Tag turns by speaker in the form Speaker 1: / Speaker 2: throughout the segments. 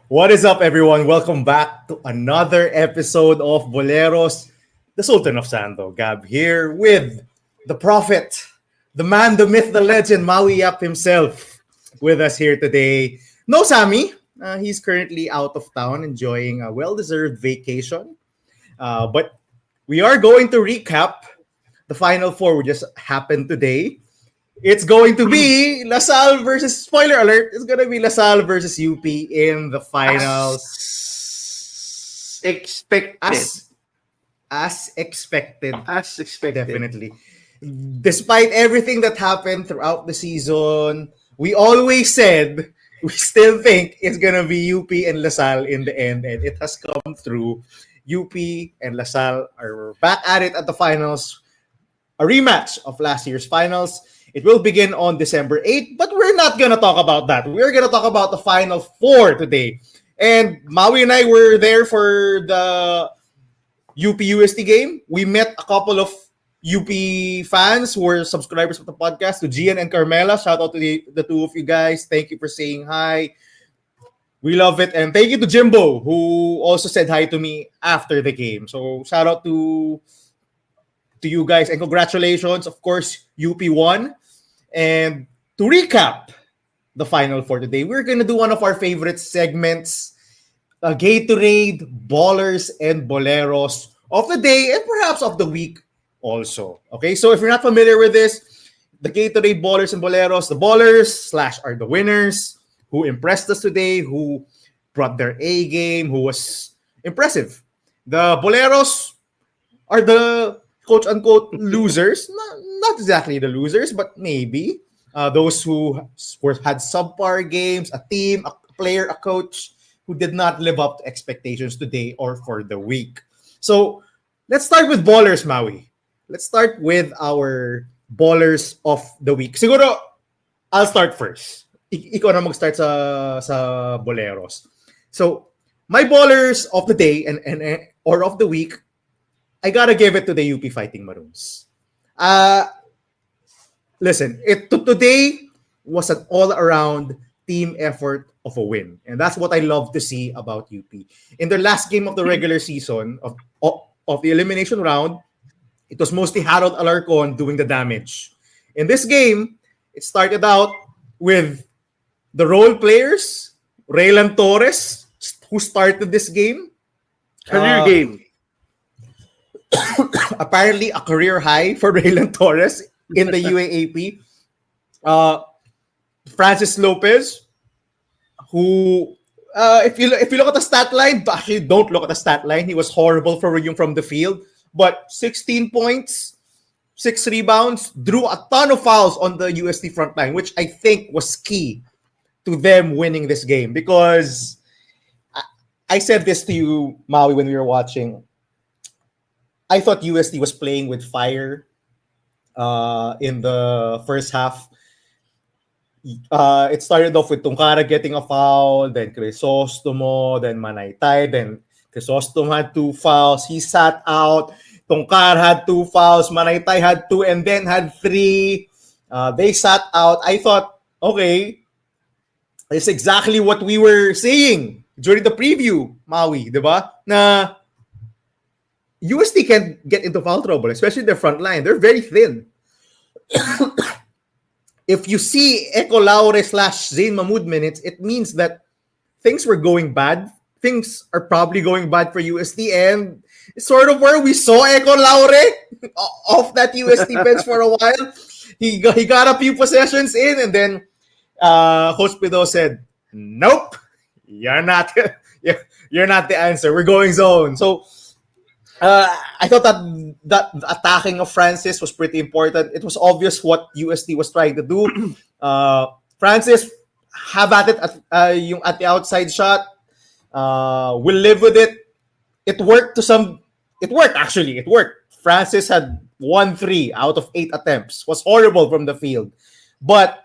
Speaker 1: What is up, everyone? Welcome back to another episode of Boleros, the Sultan of Sando. Gab here with the prophet, the man, the myth, the legend, Maui Yap himself with us here today. No Sammy. He's currently out of town enjoying a well-deserved vacation. But we are going to recap the Final Four, which just happened today. It's going to be LaSalle versus, spoiler alert, it's going to be LaSalle versus UP in the finals.
Speaker 2: As expected.
Speaker 1: As expected,
Speaker 2: As expected.
Speaker 1: definitely. Despite everything that happened throughout the season, we always said we still think it's going to be UP and LaSalle in the end, and it has come through. UP and LaSalle are back at it at the finals, a rematch of last year's finals. It will begin on December 8th, but we're not going to talk about that. We're going to talk about the Final Four today. And Maui and I were there for the UP UST game. We met a couple of UP fans who were subscribers of the podcast, to Gian and Carmela. Shout out to the two of you guys. Thank you for saying hi. We love it. And thank you to Jimbo, who also said hi to me after the game. So shout out to you guys and congratulations. Of course, UP won. And to recap the Final Four today, we're going to do one of our favorite segments, Gatorade, Ballers, and Boleros of the day and perhaps of the week also. Okay, so if you're not familiar with this, the Gatorade, Ballers, and Boleros, the Ballers / are the winners who impressed us today, who brought their A game, who was impressive. The Boleros are the quote-unquote losers. Not exactly the losers, but maybe those who had subpar games, a team, a player, a coach who did not live up to expectations today or for the week. So let's start with Ballers, Maui. Let's start with our Ballers of the week. Siguro, I'll start first. Ikaw na mag-start sa Boleros. So, my Ballers of the day or of the week, I gotta give it to the UP Fighting Maroons. Listen, today was an all-around team effort of a win. And that's what I love to see about UP. In the last game of the regular season, of the elimination round, it was mostly Harold Alarcon doing the damage. In this game, it started out with the role players, Raylan Torres, who started this game.
Speaker 2: Career game.
Speaker 1: Apparently a career high for Raylan Torres in the UAAP. Francis Lopez, who if you look at the stat line, actually don't look at the stat line. He was horrible for Ring from the field, but 16 points, 6 rebounds, drew a ton of fouls on the UST front line, which I think was key to them winning this game. Because I said this to you, Maui, when we were watching. I thought UST was playing with fire in the first half. It started off with Tungkara getting a foul, then Crisostomo, then Manaytay, then Crisostomo had 2 fouls. He sat out. Tungkar had 2 fouls. Manaytay had 2 and then had 3. They sat out. I thought, okay, it's exactly what we were saying during the preview, Maui, di ba? Na UST can get into foul trouble, especially their front line. They're very thin. If you see Echo Laure / Zayn Mahmoud minutes, it means that things were going bad. Things are probably going bad for UST, and it's sort of where we saw Echo Laure off that UST bench for a while. He got a few possessions in, and then Coach Pido said, "Nope, you're not the answer. We're going zone." So I thought that the attacking of Francis was pretty important. It was obvious what UST was trying to do. Francis, have at it at the outside shot. We'll live with it. It worked It worked, actually. It worked. Francis had 1-3 out of 8 attempts. Was horrible from the field. But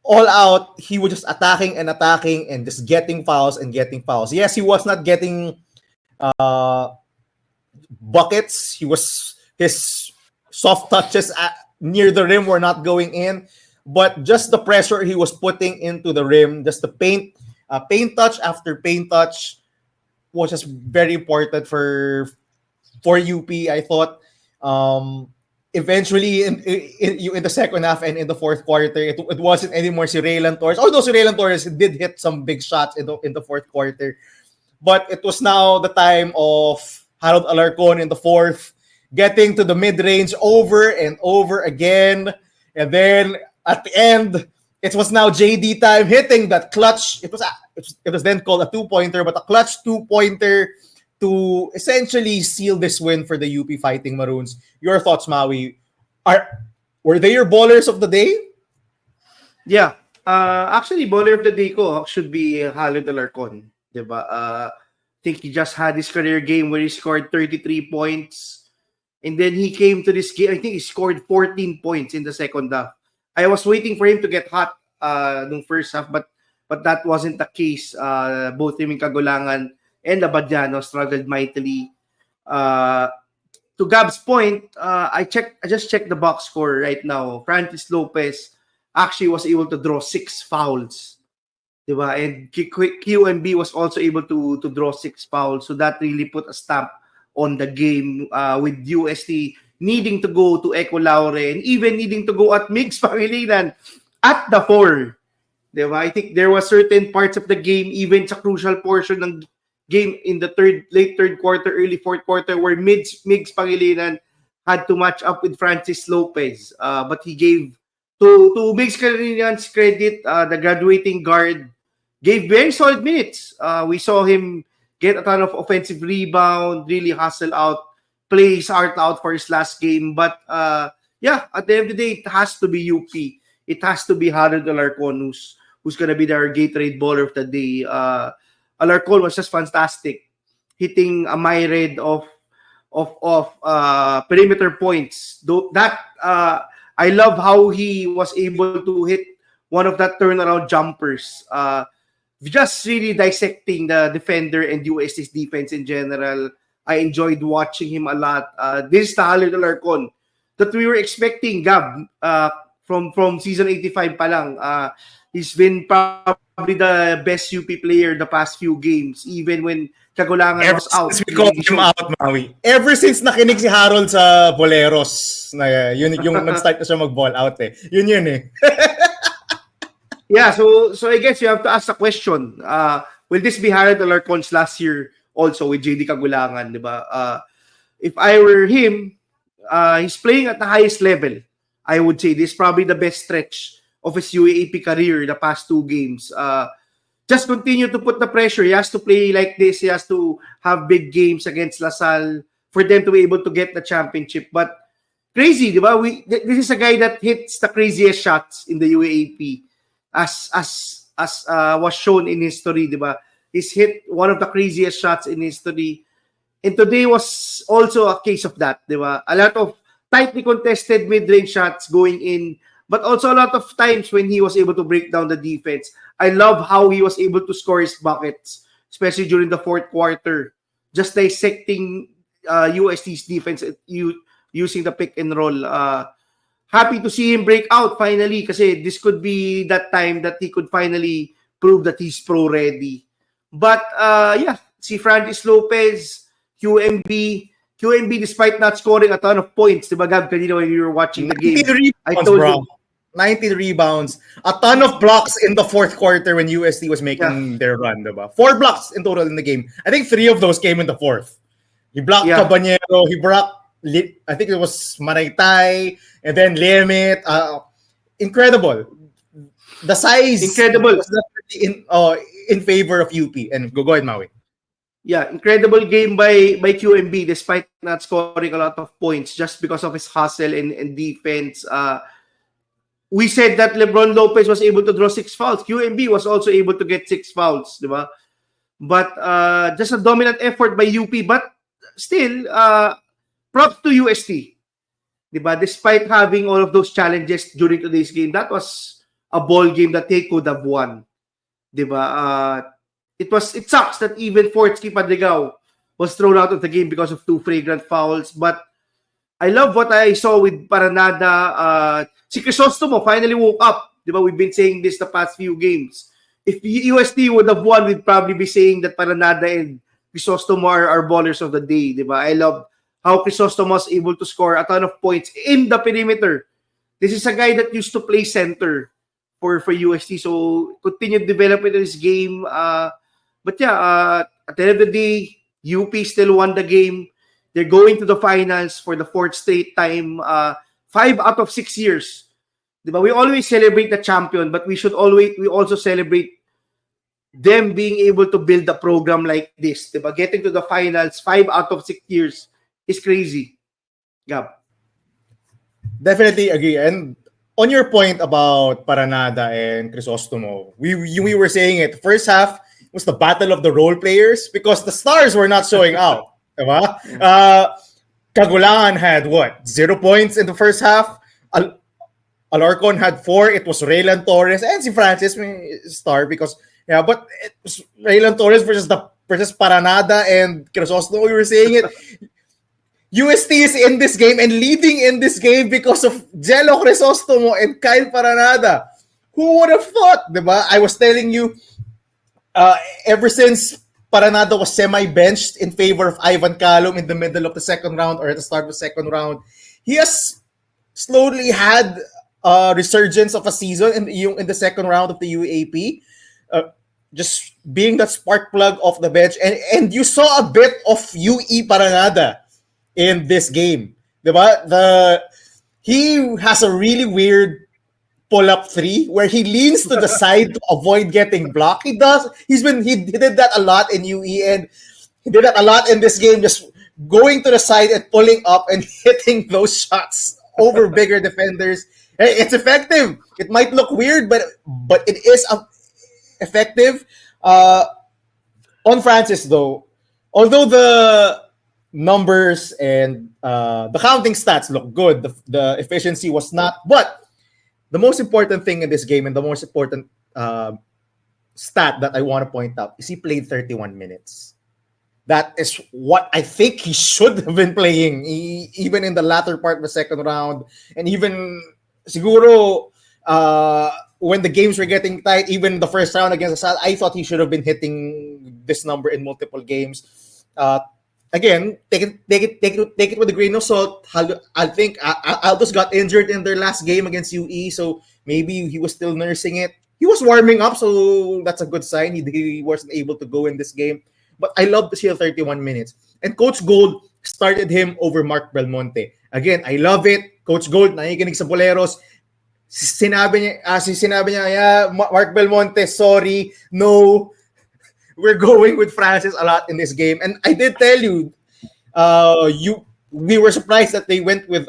Speaker 1: all out, he was just attacking and just getting fouls and getting fouls. Yes, he was not getting buckets. His soft touches near the rim were not going in, but just the pressure he was putting into the rim, just the paint paint touch after paint touch was just very important for UP. I thought eventually in the second half and in the fourth quarter, it wasn't anymore si Raylan Torres. Although si Raylan Torres did hit some big shots in the fourth quarter, but it was now the time of Harold Alarcon in the fourth, getting to the mid-range over and over again. And then at the end, it was now JD time hitting that clutch. It was then called a two-pointer, but a clutch two-pointer to essentially seal this win for the UP Fighting Maroons. Your thoughts, Maui? Were they your ballers of the day?
Speaker 2: Yeah. Actually, baller of the day ko should be Harold Alarcon. Diba? I think he just had his career game where he scored 33 points. And then he came to this game. I think he scored 14 points in the second half. I was waiting for him to get hot nung first half, but that wasn't the case. Both him in Kagulangan and Labadiano struggled mightily. To Gab's point, I just checked the box score right now. Francis Lopez actually was able to draw 6 fouls. Diba? And QMB was also able to draw 6 fouls. So that really put a stamp on the game, with UST needing to go to Eco Laure and even needing to go at Migs Pangilinan at the 4. Diba? I think there was certain parts of the game, even sa crucial portion ng game in the late third quarter, early fourth quarter, where Migs Pangilinan had to match up with Francis Lopez. But he gave to Migs Pangilinan's credit, the graduating guard gave very solid minutes. We saw him get a ton of offensive rebound, really hustle out, play his heart out for his last game. But yeah, at the end of the day, it has to be UP. It has to be Harold Alarcon who's going to be their Gatorade baller of the day. Alarcon was just fantastic, hitting a myriad of perimeter points. I love how he was able to hit one of that turnaround jumpers. Just really dissecting the defender and UST's defense in general. I enjoyed watching him a lot. This is the Harold Alarcon that we were expecting, Gab, from season 85 pa lang. He's been probably the best UP player the past few games, even when Kagulangan was out.
Speaker 1: Since we called him out, Maui. Ever since nakinig si Harold sa Boleros, na yun yung nag-start na siya mag-ball out eh. Yun eh.
Speaker 2: Yeah, so I guess you have to ask the question. Will this be Harold Alarcon's last year also with JD Kagulangan, di ba? If I were him, he's playing at the highest level. I would say this is probably the best stretch of his UAAP career the past 2 games. Just continue to put the pressure. He has to play like this. He has to have big games against LaSalle for them to be able to get the championship. But crazy, di ba? This is a guy that hits the craziest shots in the UAAP. As was shown in history, di ba? He's hit one of the craziest shots in history. And today was also a case of that, di ba? A lot of tightly contested mid-range shots going in, but also a lot of times when he was able to break down the defense. I love how he was able to score his buckets, especially during the fourth quarter, just dissecting UST's defense using the pick and roll. Happy to see him break out finally kasi this could be that time that he could finally prove that he's pro ready. But yeah, si Francis Lopez, QMB despite not scoring a ton of points, diba Gab, kanina when you were watching the game,
Speaker 1: 90 rebounds, bro. 90 rebounds. A ton of blocks in the fourth quarter when UST was making their run, diba? 4 blocks in total in the game. I think 3 of those came in the fourth. He blocked Cabanero, he blocked, I think it was Maraytay, and then Limit. Incredible. The size
Speaker 2: incredible
Speaker 1: was definitely in favor of UP. And go ahead, Maui.
Speaker 2: Yeah, incredible game by QMB despite not scoring a lot of points just because of his hustle and defense. We said that LeBron Lopez was able to draw 6 fouls. QMB was also able to get 6 fouls, di ba? But just a dominant effort by UP. But still, props to UST. Di ba? Despite having all of those challenges during today's game, that was a ball game that they could have won. Di ba? It sucks that even Fortsky Padrigao was thrown out of the game because of 2 flagrant fouls. But I love what I saw with Paranada. Si Crisostomo finally woke up. Diba? We've been saying this the past few games. if UST would have won, we'd probably be saying that Paranada and Crisostomo are ballers of the day, di ba? I love how Crisostomo was able to score a ton of points in the perimeter. This is a guy that used to play center for UST, so continued development in his game. But yeah, at the end of the day, UP still won the game. They're going to the finals for the fourth straight time. 5 out of 6 years. Diba? We always celebrate the champion, but we also celebrate them being able to build a program like this. Diba? Getting to the finals 5 out of 6 years is crazy. Gab.
Speaker 1: Definitely agree. And on your point about Paranada and Crisostomo, we were saying it. First half was the battle of the role players because the stars were not showing out. Diba? Kagulangan had what? 0 points in the first half. Alarcon had 4. It was Raylan Torres and si Francis star because but it was Raylan Torres versus Paranada and Crisostomo. We were saying it. UST is in this game and leading in this game because of Jello Crisostomo and Kyle Paranada. Who would have thought, diba? I was telling you, ever since Paranada was semi-benched in favor of Ivan Calum in the middle of the second round or at the start of the second round, he has slowly had a resurgence of a season in the second round of the UAP. Just being that spark plug off the bench. And you saw a bit of UE Paranada in this game. Diba? He has a really weird pull-up 3 where he leans to the side to avoid getting blocked. He did that a lot in UE and he did that a lot in this game, just going to the side and pulling up and hitting those shots over bigger defenders. It's effective. It might look weird, but it is effective. On Francis though, although the numbers and the counting stats look good, the efficiency was not, but the most important thing in this game and the most important stat that I want to point out is he played 31 minutes. That is what I think he should have been playing, even in the latter part of the second round. And even, siguro, when the games were getting tight, even the first round against Asal, I thought he should have been hitting this number in multiple games. Again, take it with a grain of salt. I think Aldos got injured in their last game against UE, so maybe he was still nursing it. He was warming up, so that's a good sign. He wasn't able to go in this game. But I love to see the 31 minutes. And Coach Gold started him over Mark Belmonte. Again, I love it. Coach Gold, nakikinig sa Boleros. Sinabi niya, yeah, Mark Belmonte, sorry, no. We're going with Francis a lot in this game. And I did tell you, we were surprised that they went with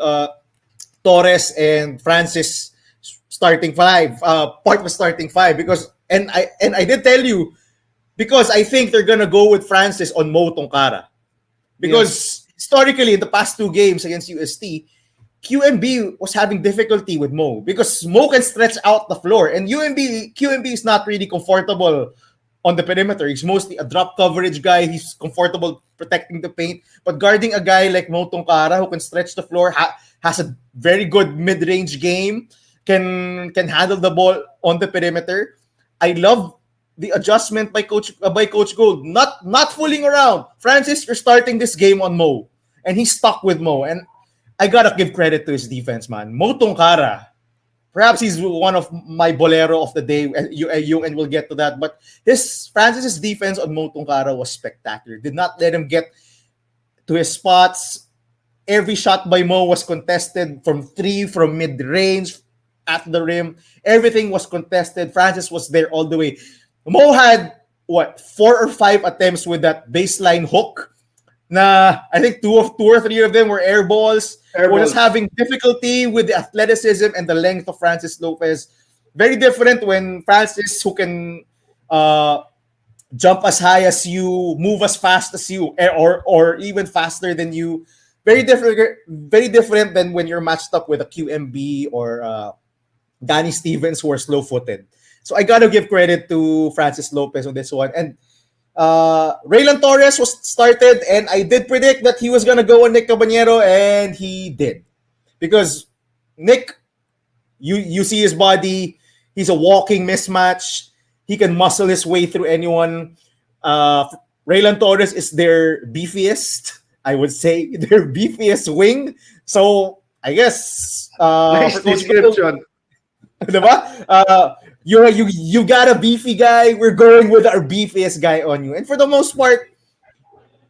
Speaker 1: Torres and Francis starting 5. Part was starting 5 because I did tell you because I think they're gonna go with Francis on Mo Tongkara. Because historically in the past 2 games against UST, QMB was having difficulty with Mo because Mo can stretch out the floor and QMB is not really comfortable on the perimeter. He's mostly a drop coverage guy. He's comfortable protecting the paint. But guarding a guy like Mo Tongkara who can stretch the floor, has a very good mid-range game, can handle the ball on the perimeter. I love the adjustment by Coach Gold. Not fooling around. Francis, you're starting this game on Mo. And he's stuck with Mo. And I gotta give credit to his defense, man. Mo Tongkara, perhaps he's one of my bolero of the day, and we'll get to that. But Francis's defense on Mo Tongkara was spectacular. Did not let him get to his spots. Every shot by Mo was contested from 3, from mid-range, at the rim. Everything was contested. Francis was there all the way. Mo had, 4 or 5 attempts with that baseline hook. I think 2 or 3 of them were air balls. We're just having difficulty with the athleticism and the length of Francis Lopez. Very different when Francis, who can jump as high as you, move as fast as you, or even faster than you. Very different than when you're matched up with a QMB or Danny Stevens, who are slow-footed. So I gotta give credit to Francis Lopez on this one. And Raylan Torres was started, and I did predict that he was gonna go on Nick Cabanero, and he did. Because Nick, you see his body, he's a walking mismatch. He can muscle his way through anyone. Raylan Torres is their beefiest, I would say, their beefiest wing. So I guess
Speaker 2: Nice
Speaker 1: for Coach Gold,
Speaker 2: description.
Speaker 1: diba? You got a beefy guy. We're going with our beefiest guy on you. And for the most part,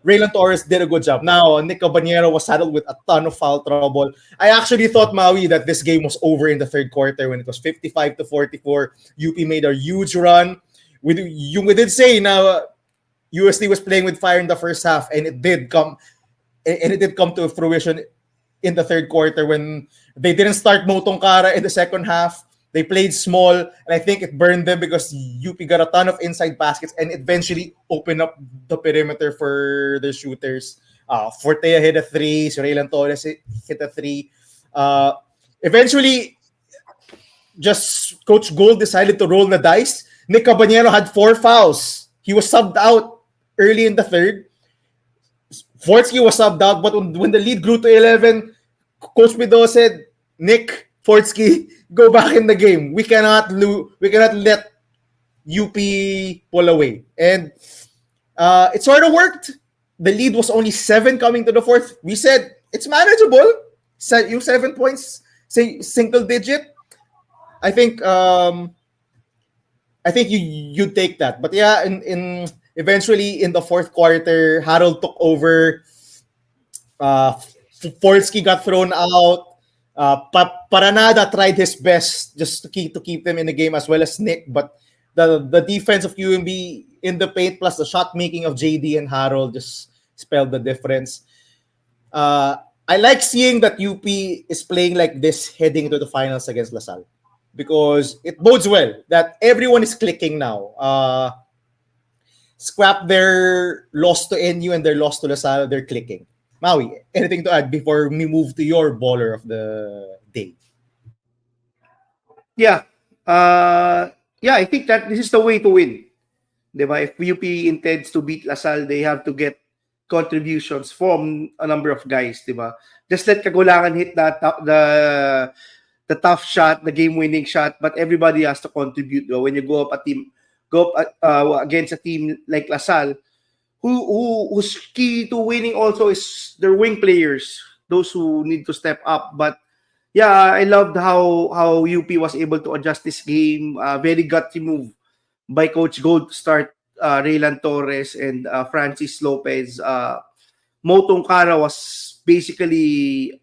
Speaker 1: Raylan Torres did a good job. Now, Nick Cabanero was saddled with a ton of foul trouble. I actually thought, Maui, that this game was over in the third quarter when it was 55-44. UP made a huge run. We did say now USD was playing with fire in the first half, and it did come to fruition in the third quarter when they didn't start Motong Kara in the second half. They played small, and I think it burned them because UP got a ton of inside baskets and eventually opened up the perimeter for the shooters. Fortea hit a three, so Raylan Torres hit a three. Eventually, just Coach Gold decided to roll the dice. Nick Cabanero had 4 fouls. He was subbed out early in the third. Fortsky was subbed out, but when the lead grew to 11, Coach Mido said, Nick, Fortsky, go back in the game. We cannot let UP pull away. And it sort of worked. The lead was only 7 coming to the fourth. We said, it's manageable. Yung 7 points, say single digit. I think you take that. But yeah, in eventually in the fourth quarter, Harold took over. Fortsky got thrown out. Paranada tried his best just to keep them in the game as well as Nick, but the defense of UMB in the paint plus the shot making of JD and Harold just spelled the difference. I like seeing that UP is playing like this heading into the finals against LaSalle because it bodes well that everyone is clicking now. Scrap their loss to NU and their loss to LaSalle, they're clicking. Maui, anything to add before we move to your baller of the day?
Speaker 2: Yeah. I think that this is the way to win. Diba? If UP intends to beat LaSalle, they have to get contributions from a number of guys. Diba? Just let Kagulangan hit the tough shot, the game-winning shot, but everybody has to contribute. Diba? When you go up against a team like LaSalle, whose key to winning also is their wing players, those who need to step up. But yeah, I loved how UP was able to adjust this game. Very gutsy move by Coach Gold to start Raylan Torres and Francis Lopez. Motong Kara was basically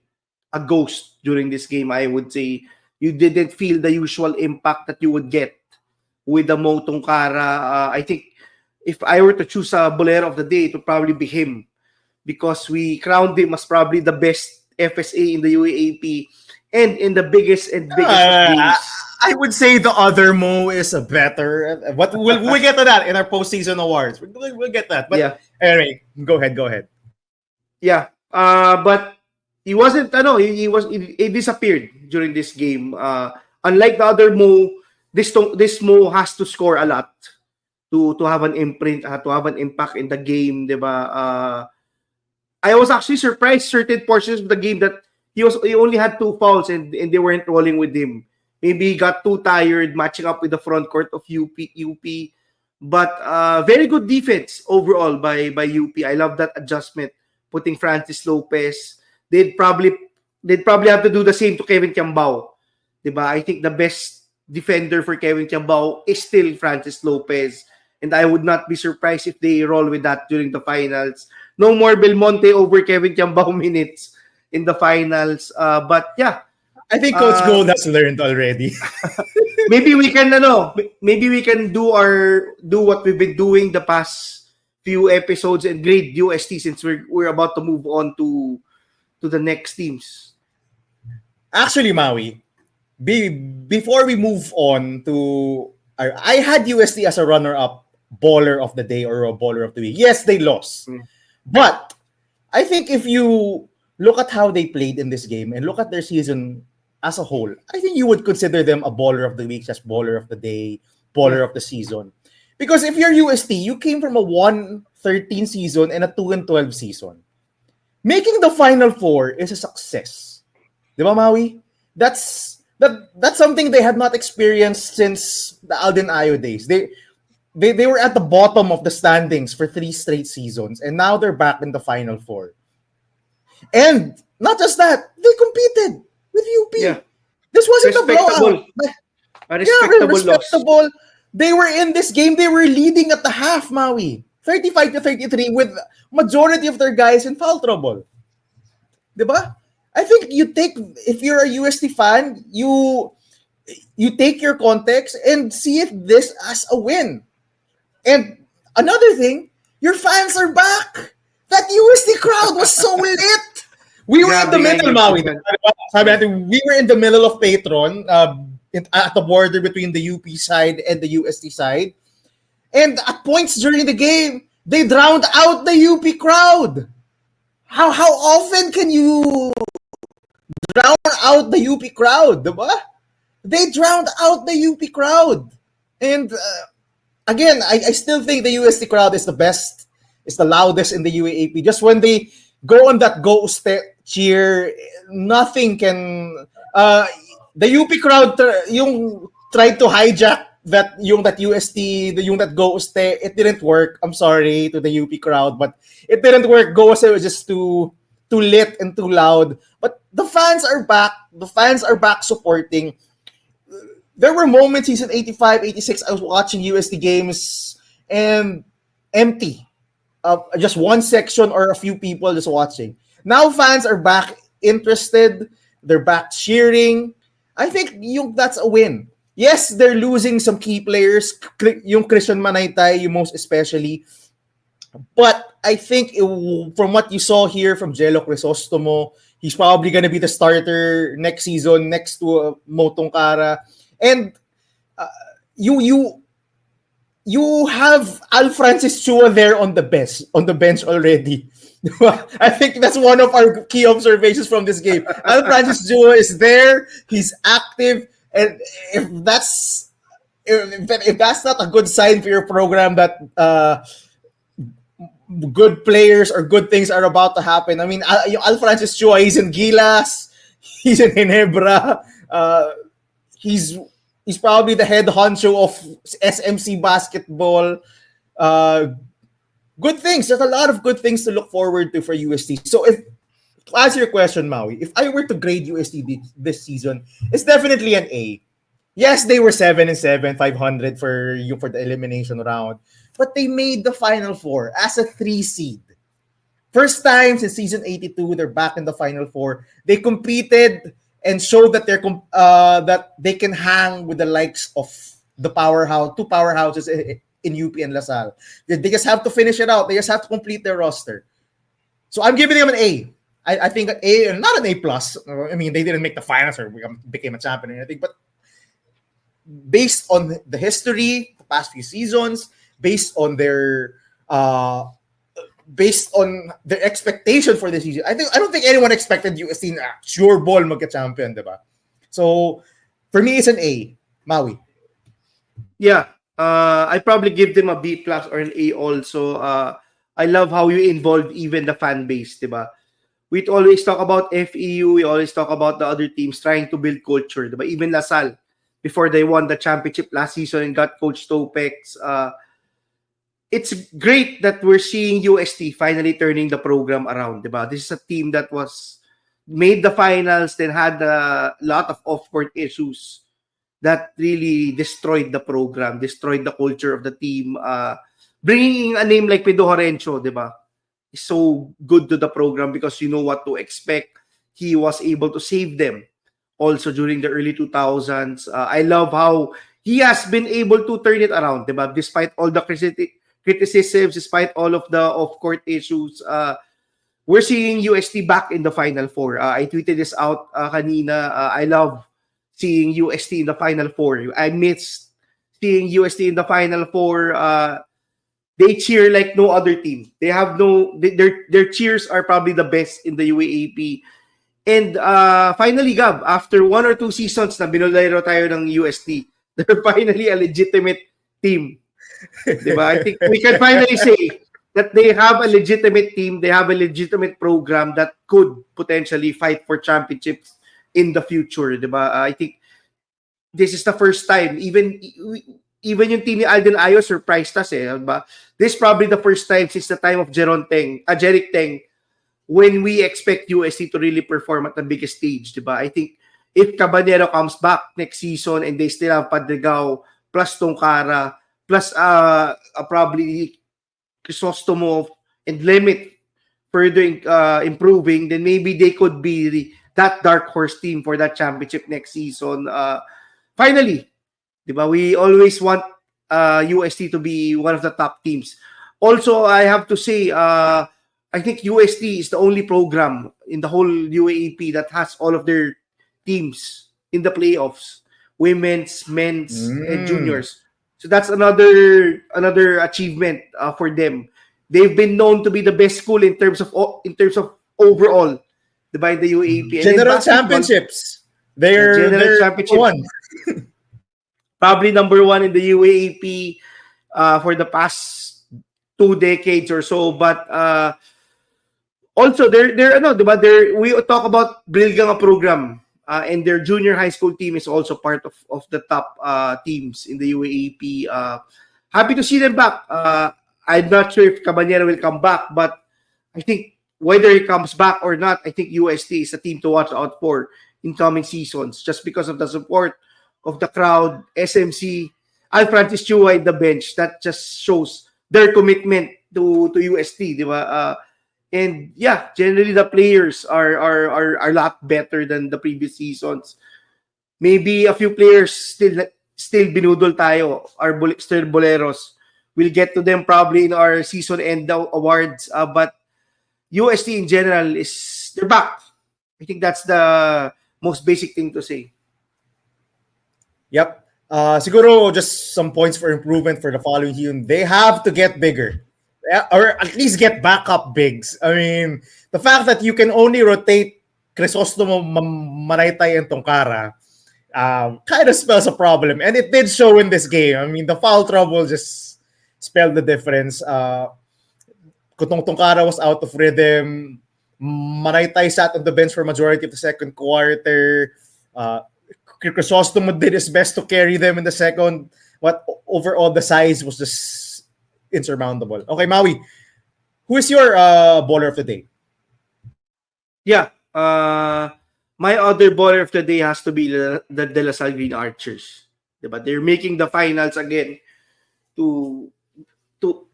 Speaker 2: a ghost during this game, I would say. You didn't feel the usual impact that you would get with the Motong Kara. I think if I were to choose a bolero of the day, it would probably be him because we crowned him as probably the best FSA in the UAAP and in the biggest of games.
Speaker 1: I would say the other Mo is a better, but we'll get to that in our postseason awards. We'll get that. But
Speaker 2: yeah.
Speaker 1: Anyway, go ahead.
Speaker 2: Yeah, but he wasn't. He disappeared during this game. Unlike the other Mo, this Mo has to score a lot to have an imprint, to have an impact in the game, diba? I was actually surprised certain portions of the game that he only had 2 fouls and they weren't rolling with him. Maybe he got too tired matching up with the front court of UP. But very good defense overall by UP. I love that adjustment, putting Francis Lopez. They'd probably have to do the same to Kevin Kiambao. Diba? I think the best defender for Kevin Kiambao is still Francis Lopez. And I would not be surprised if they roll with that during the finals. No more Belmonte over Kevin Kiambao minutes in the finals. But yeah,
Speaker 1: I think Coach Gold has learned already.
Speaker 2: maybe we can do what we've been doing the past few episodes and grade UST since we're about to move on to the next teams.
Speaker 1: Actually, Maui, before we move on to I had UST as a runner-up baller of the day or a baller of the week. Yes, they lost. But I think if you look at how they played in this game and look at their season as a whole, I think you would consider them a baller of the week, just baller of the day, baller of the season. Because if you're UST, you came from a 1-13 season and a 2-12 season. Making the Final Four is a success. Di ba, Maui? That's That's something they had not experienced since the Alden Ayo days. They were at the bottom of the standings for 3 straight seasons, and now they're back in the Final Four. And not just that, they competed with UP.
Speaker 2: Yeah.
Speaker 1: This wasn't a
Speaker 2: Respectable.
Speaker 1: blowout.
Speaker 2: A respectable loss.
Speaker 1: Respectable. They were in this game. They were leading at the half, Maui. 35-33 with majority of their guys in foul trouble. Diba? I think if you're a UST fan, you take your context and see this as a win. And another thing, your fans are back. That UST crowd was so lit. We were in the middle, Maui. Sabi natin, we were in the middle of Patron, at the border between the UP side and the UST side. And at points during the game, they drowned out the UP crowd. How often can you drown out the UP crowd, diba? They drowned out the UP crowd. And again, I still think the UST crowd is the best, is the loudest in the UAAP. Just when they go on that ghost cheer, nothing can... the UP crowd, yung tried to hijack that UST, that ghost, it didn't work. I'm sorry to the UP crowd, but it didn't work. Ghost was just too lit and too loud. But the fans are back. The fans are back supporting. There were moments, season 85, 86, I was watching UST games and empty. Just one section or a few people just watching. Now fans are back interested. They're back cheering. I think that's a win. Yes, they're losing some key players. Yung Christian Manaytay, most especially. But I think from what you saw here from Jello Crisostomo, he's probably going to be the starter next season next to Motong Kara. And you have Al Francis Chua there on the bench already. I think that's one of our key observations from this game. Al Francis Chua is there. He's active. And if that's not a good sign for your program that good players or good things are about to happen. I mean, Al Francis Chua, he's in Gilas, he's in Ginebra, he's probably the head honcho of SMC basketball. Good things. There's a lot of good things to look forward to for UST. So to answer your question, Maui, if I were to grade UST this season, it's definitely an A. Yes, they were 7-7, 500 for the elimination round, but they made the Final Four as a 3 seed. First time since season 82, they're back in the Final Four. They competed and showed that that they can hang with the likes of two powerhouses in UP and LaSalle. They just have to finish it out. They just have to complete their roster. So I'm giving them an A. I think an A, not an A plus. I mean, they didn't make the finals or became a champion or anything, but based on the history, the past few seasons, based on their expectation for this season, I don't think anyone expected UST sure ball magka-champion, diba? So for me, it's an A. Maui.
Speaker 2: Yeah, I probably give them a B plus or an A also. I love how you involve even the fan base, diba? We always talk about FEU, we always talk about the other teams trying to build culture, diba? Even LaSalle, before they won the championship last season and got Coach Topex, it's great that we're seeing UST finally turning the program around, diba? This is a team that was made the finals, then had a lot of off-court issues that really destroyed the program, destroyed the culture of the team. Bringing a name like Pedro Horencio, diba, is so good to the program because you know what to expect. He was able to save them also during the early 2000s. I love how he has been able to turn it around, diba? Despite all the criticisms, despite all of the off-court issues, we're seeing UST back in the Final Four. I tweeted this out kanina. I love seeing UST in the Final Four. I miss seeing UST in the Final Four. They cheer like no other team. They have their cheers are probably the best in the UAAP. And finally, Gab, after 1 or 2 seasons na binolero tayo ng UST, they're finally a legitimate team. Diba? I think we can finally say that they have a legitimate team, they have a legitimate program that could potentially fight for championships in the future. Diba? I think this is the first time, even yung team ni Alden Ayo surprised us diba? This is probably the first time since the time of Jeric Teng, when we expect UST to really perform at the biggest stage, diba? I think if Cabanero comes back next season and they still have Padrigao plus Tongkara plus probably Crisostomo and Limit further improving, then maybe they could be that dark horse team for that championship next season. Finally, diba, we always want UST to be one of the top teams. Also, I have to say, I think UST is the only program in the whole UAAP that has all of their teams in the playoffs, women's, men's, and juniors. So that's another achievement for them. They've been known to be the best school in terms of overall, diba, in the UAAP.
Speaker 1: General championships. They're
Speaker 2: championship
Speaker 1: one.
Speaker 2: Probably number one in the UAAP for the past 2 decades or so. But also, we talk about Brilganga program, and their junior high school team is also part of the top teams in the UAAP. Happy to see them back. I'm not sure if Cabanero will come back, but I think whether he comes back or not, I think UST is a team to watch out for in coming seasons, just because of the support of the crowd, SMC, Al Francis Chua in the bench. That just shows their commitment to UST, diba? And yeah, generally the players are a lot better than the previous seasons. Maybe a few players still binudol tayo, our still boleros. We'll get to them probably in our season end awards. But UST in general they're back. I think that's the most basic thing to say.
Speaker 1: Yep. Siguro just some points for improvement for the following year. They have to get bigger. Or at least get backup bigs. I mean, the fact that you can only rotate Crisostomo, Maraytay, and Tongkara kind of spells a problem. And it did show in this game. I mean, the foul trouble just spelled the difference. Kutong Tongkara was out of rhythm. Maraytay sat on the bench for majority of the second quarter. Crisostomo did his best to carry them in the second. But overall, the size was just insurmountable. Okay, Maui, who is your baller of the day?
Speaker 2: Yeah, my other baller of the day has to be the De La Salle Green Archers. Diba? They're making the finals again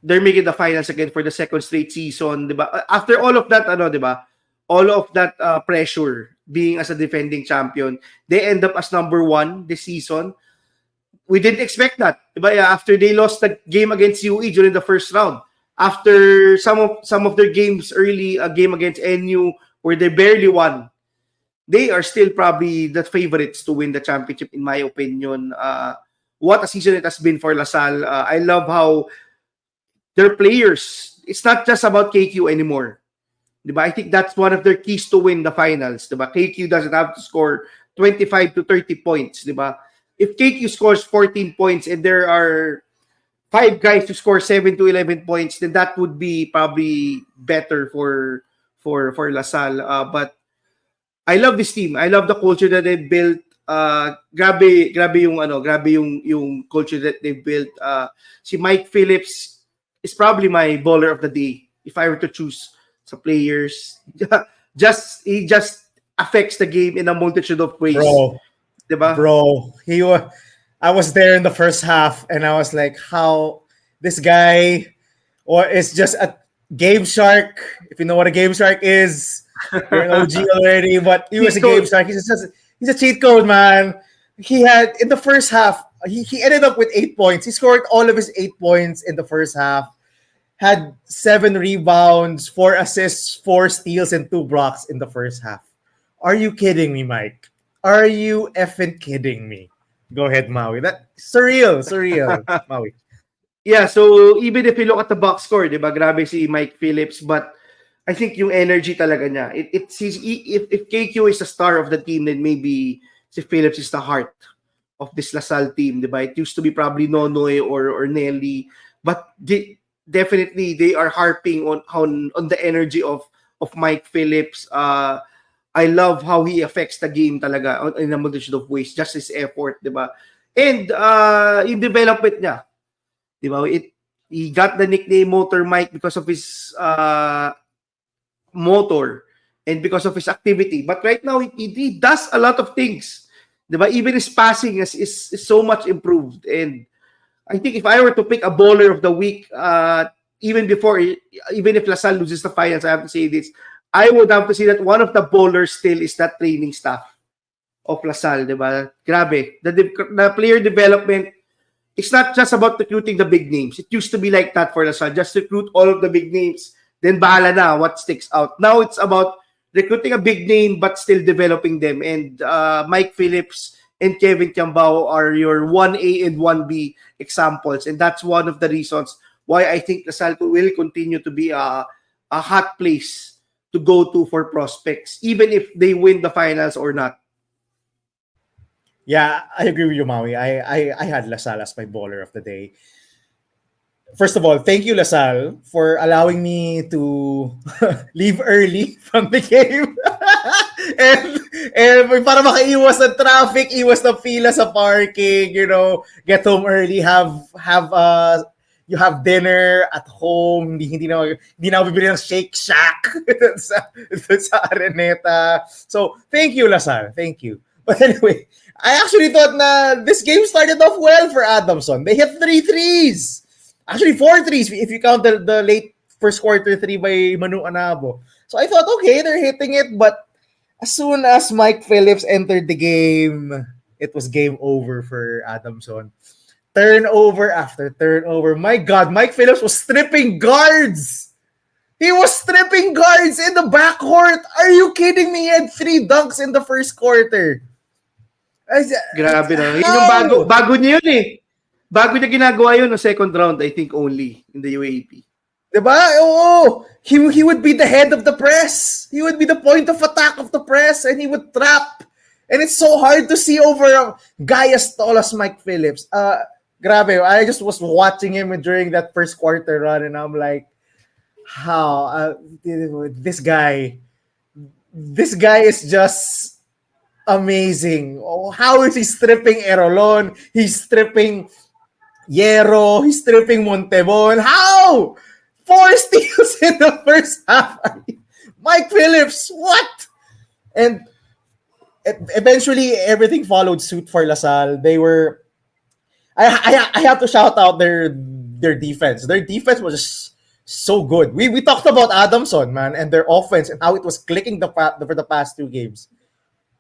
Speaker 2: they're making the finals again for the second straight season, diba? After all of that, diba? All of that pressure being as a defending champion, they end up as number 1 this season. We didn't expect that, diba? Yeah, after they lost the game against UE during the first round, after some of their games early, a game against NU where they barely won, they are still probably the favorites to win the championship, in my opinion. What a season it has been for La Salle. I love how their players, it's not just about KQ anymore. Diba? I think that's one of their keys to win the finals. Diba? KQ doesn't have to score 25 to 30 points. Diba? If KQ scores 14 points and there are 5 guys to score 7 to 11 points, then that would be probably better for La Salle. But I love this team. I love the culture that they built. Grabe yung culture that they built. Si Mike Phillips is probably my baller of the day if I were to choose some players. He just affects the game in a multitude of ways.
Speaker 1: Bro, I was there in the first half and I was like, how this guy, or it's just a Game Shark. If you know what a Game Shark is, you're an OG already, but he was a Game Shark. He's a cheat code, man. He had, in the first half, he ended up with 8 points. He scored all of his 8 points in the first half. Had 7 rebounds, 4 assists, 4 steals, and 2 blocks in the first half. Are you kidding me, Mike? Are you effing kidding me? Go ahead, Maui. That surreal, Maui.
Speaker 2: Yeah, so even if you look at the box score, diba, grabe si Mike Phillips, but I think yung energy talaga niya. If KQ is the star of the team, then maybe si Phillips is the heart of this La Salle team, diba? It used to be probably Nonoy or Nelly, but definitely they are harping on the energy of Mike Phillips. I I love how he affects the game talaga in a multitude of ways, just his effort, di ba? And yung development niya, di ba? He got the nickname Motor Mike because of his motor and because of his activity. But right now, he does a lot of things. Diba? Even his passing is so much improved. And I think if I were to pick a bowler of the week, even if LaSalle loses the finals, I have to say this, I would have to say that one of the bowlers still is that training staff of LaSalle. Diba? Grabe. The player development, it's not just about recruiting the big names. It used to be like that for LaSalle. Just recruit all of the big names. Then bahala na what sticks out. Now it's about recruiting a big name but still developing them. And Mike Phillips and Kevin Kiambao are your 1A and 1B examples. And that's one of the reasons why I think LaSalle will continue to be a hot place to go to for prospects, even if they win the finals or not.
Speaker 1: Yeah, I agree with you, Maui. I had LaSalle as my bowler of the day. First of all, thank you, LaSalle, for allowing me to leave early from the game. and para makaiwas ng traffic, iwas ng pila sa parking, get home early, you have dinner at home, hindi na ako bibili ng Shake Shack sa Araneta. So, thank you, LaSalle. Thank you. But anyway, I actually thought na this game started off well for Adamson. They hit 3 threes. Actually, 4 threes if you count the late first quarter 3 by Manu Anabo. So I thought, okay, they're hitting it. But as soon as Mike Phillips entered the game, it was game over for Adamson. Turnover after turnover. My God, Mike Phillips was stripping guards. He was stripping guards in the backcourt. Are you kidding me? He had 3 dunks in the first quarter.
Speaker 2: Grabe na. Yun yung bago niya yun eh. Bago niya ginagawa yun no second round, I think only in the UAP.
Speaker 1: Diba? Oo. He would be the head of the press. He would be the point of attack of the press and he would trap. And it's so hard to see over a guy as tall as Mike Phillips. Grabe. I just was watching him during that first quarter run and I'm like, how? This guy is just amazing. Oh, how is he stripping Erolon? He's stripping Yero. He's stripping Montebon. How? 4 steals in the first half. Mike Phillips, what? And eventually, everything followed suit for LaSalle. They were... I have to shout out their defense. Their defense was just so good. We talked about Adamson, man, and their offense and how it was clicking for the past 2 games.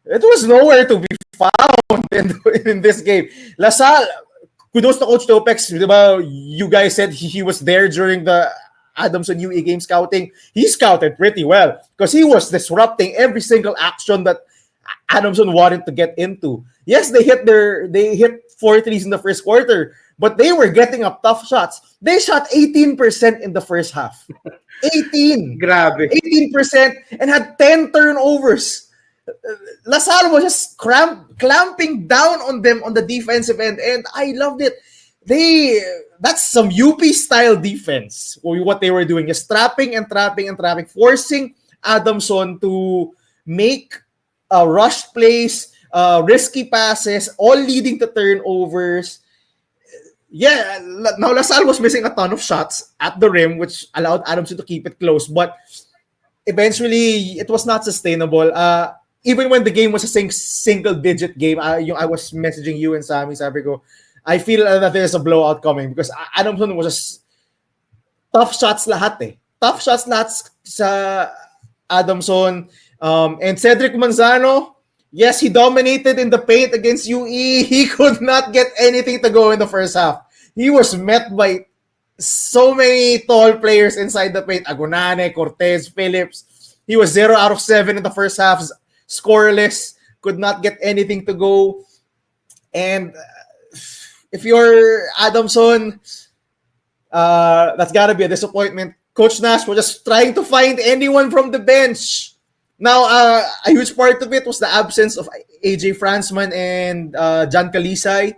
Speaker 1: It was nowhere to be found in this game. LaSalle, kudos to Coach Topex. Diba, you guys said he was there during the Adamson UE game scouting. He scouted pretty well because he was disrupting every single action that Adamson wanted to get into. Yes, they hit 4 threes in the first quarter, but they were getting up tough shots. They shot 18% in the first half. 18.
Speaker 2: Grabe.
Speaker 1: 18% and had 10 turnovers. LaSalle was just clamping down on them on the defensive end, and I loved it. That's some UP style defense. What they were doing is trapping, forcing Adamson to make rush plays, risky passes, all leading to turnovers. Yeah, now LaSalle was missing a ton of shots at the rim, which allowed Adamson to keep it close, but eventually it was not sustainable. Even when the game was a single-digit game, I was messaging you and Sammy, sabi ko, I feel that there's a blowout coming because Adamson was just tough shots lahat eh. Tough shots lahat sa Adamson. And Cedric Manzano, yes, he dominated in the paint against UE. He could not get anything to go in the first half. He was met by so many tall players inside the paint. Agonane, Cortez, Phillips. He was 0 out of 7 in the first half. Scoreless, could not get anything to go. And if you're Adamson, that's got to be a disappointment. Coach Nash was just trying to find anyone from the bench. Now, a huge part of it was the absence of AJ Fransman and John Kalisay.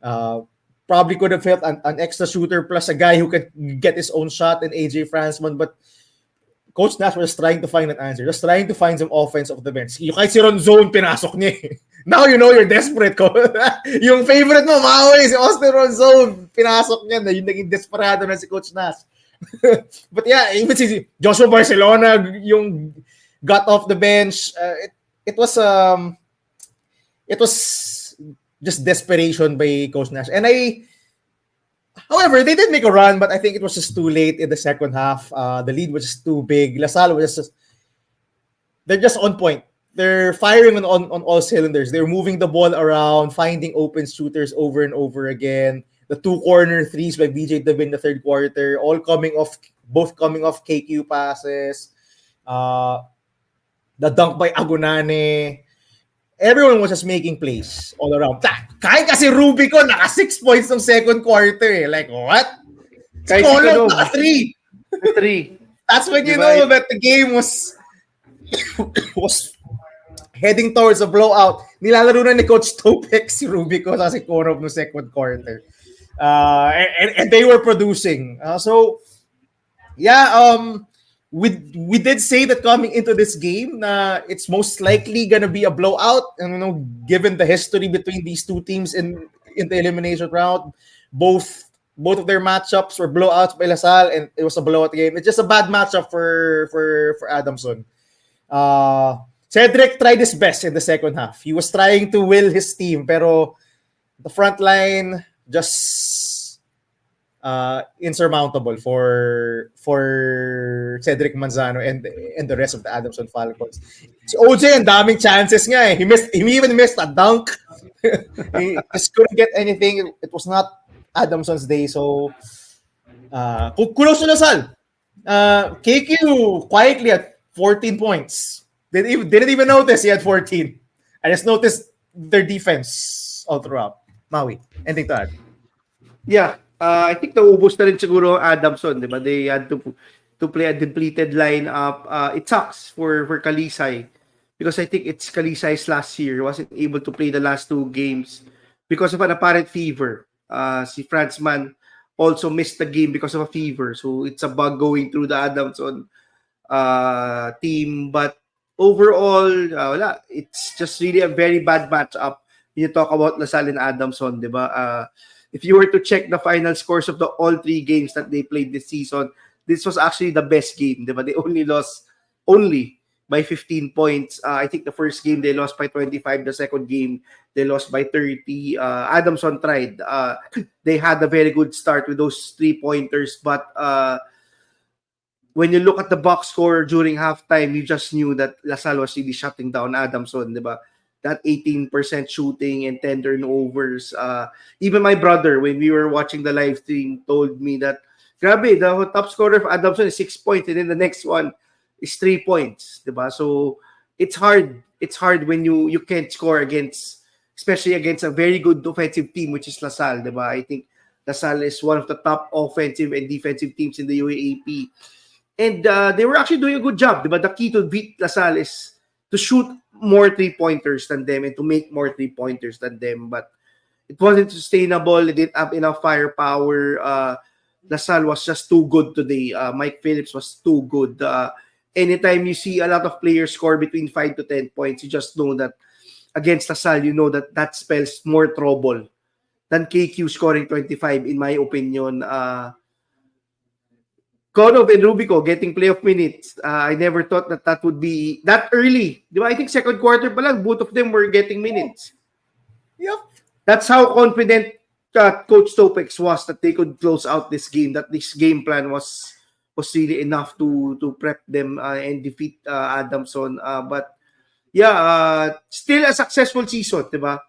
Speaker 1: Probably could have felt an extra shooter plus a guy who could get his own shot in AJ Fransman. But Coach Nash was trying to find an answer. Just trying to find some offense off the bench. Yung kahit si Ronzone, pinasok niya eh. Now you know you're desperate ko. Yung favorite mo, Maui, si Austin Ronzone, pinasok niya na yung naging desperado na si Coach Nash. But yeah, even si Joshua Barcelona, yung got off the bench, it was just desperation by Coach Nash. And however, they did make a run, but I think it was just too late in the second half. The lead was just too big. LaSalle was they're just on point. They're firing on all cylinders. They're moving the ball around, finding open shooters over and over again. The 2 corner threes by BJ Devin in the third quarter, both coming off KQ passes. The dunk by Agunane. Everyone was just making plays all around. Kahit kasi Rubico, naka 6 points ng second quarter eh. Like, what?
Speaker 2: Kahit
Speaker 1: Kolo, naka 3.
Speaker 2: 3.
Speaker 1: That's when you know that the game was heading towards a blowout. Nilalaro na ni Coach Topek si Rubico sa si Konov no second quarter. And they were producing. We did say that coming into this game it's most likely gonna be a blowout, and given the history between these two teams in the elimination round, both of their matchups were blowouts by LaSalle, and it was a blowout game. It's just a bad matchup for Adamson. Cedric tried his best in the second half. He was trying to will his team, pero the front line just insurmountable for Cedric Manzano and the rest of the Adamson Falcons. Si OJ, ang daming chances nga eh. He even missed a dunk. He just couldn't get anything. It was not Adamson's day. So, kudos to LaSalle. KQ quietly at 14 points. Didn't even notice he had 14. I just noticed their defense all throughout. Maui, anything to add?
Speaker 2: Yeah. I think naubos na rin siguro Adamson, di ba? They had to play a depleted lineup. It sucks for Kalisay because I think it's Kalisay's last year. He wasn't able to play the last 2 games because of an apparent fever. Si Franzman also missed the game because of a fever. So it's a bug going through the Adamson team. But overall, wala. It's just really a very bad matchup when you talk about LaSalle and Adamson, di ba? If you were to check the final scores of all 3 games that they played this season, this was actually the best game. Diba? They only lost by 15 points. I think the first game they lost by 25. The second game they lost by 30. Adamson tried. They had a very good start with those 3-pointers, but when you look at the box score during halftime, you just knew that LaSalle was really shutting down Adamson. Diba? That 18% shooting and 10 turnovers. Even my brother, when we were watching the live stream, told me that, grabe, the top scorer of Adamson is 6 points, and then the next one is 3 points. Diba? So, it's hard. It's hard when you can't score especially against a very good offensive team, which is LaSalle. Diba? I think LaSalle is one of the top offensive and defensive teams in the UAAP. And they were actually doing a good job. Diba? The key to beat LaSalle is to shoot more 3-pointers than them and to make more 3-pointers than them, but it wasn't sustainable. It didn't have enough firepower. LaSalle was just too good today. Mike Phillips was too good. Anytime you see a lot of players score between 5 to 10 points, you just know that against LaSalle, you know that spells more trouble than KQ scoring 25, in my opinion. Konov and Rubico getting playoff minutes. I never thought that would be that early. Di ba? I think second quarter pa lang, both of them were getting minutes.
Speaker 1: Yep.
Speaker 2: That's how confident Coach Topex was that they could close out this game, that this game plan was really enough to prep them and defeat Adamson. But yeah, still a successful season, di ba?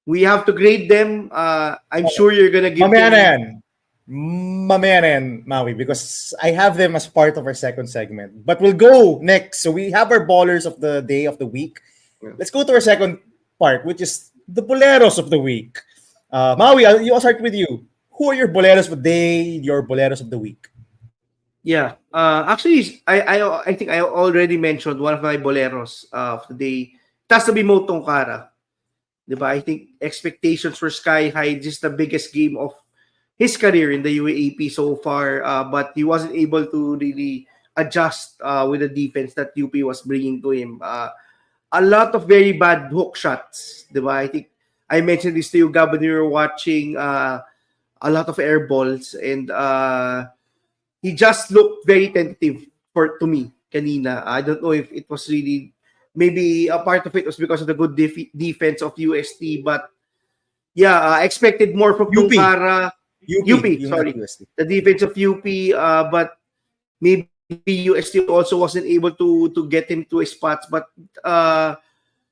Speaker 2: We have to grade them. I'm sure you're gonna give them...
Speaker 1: Mamaya na yan, Maui, because I have them as part of our second segment. But we'll go next. So we have our ballers of the day, of the week. Let's go to our second part, which is the boleros of the week. Maui, I'll start with you. Who are your boleros of the day, your boleros of the week?
Speaker 2: Yeah. Actually, I think I already mentioned one of my boleros of the day. It has to be Mo Tongkara. Diba? I think expectations were sky high. This is the biggest game of his career in the UAAP so far, but he wasn't able to really adjust with the defense that UP was bringing to him. A lot of very bad hook shots, diba? I think I mentioned this to you, Gab, when you were watching a lot of air balls, and he just looked very tentative to me kanina. I don't know if it was really, maybe a part of it was because of the good defense of UST, but yeah, I expected more from
Speaker 1: UP.
Speaker 2: Tungkara. UP, sorry.
Speaker 1: UST.
Speaker 2: The defense of UP, but maybe UST also wasn't able to get him to his spots, but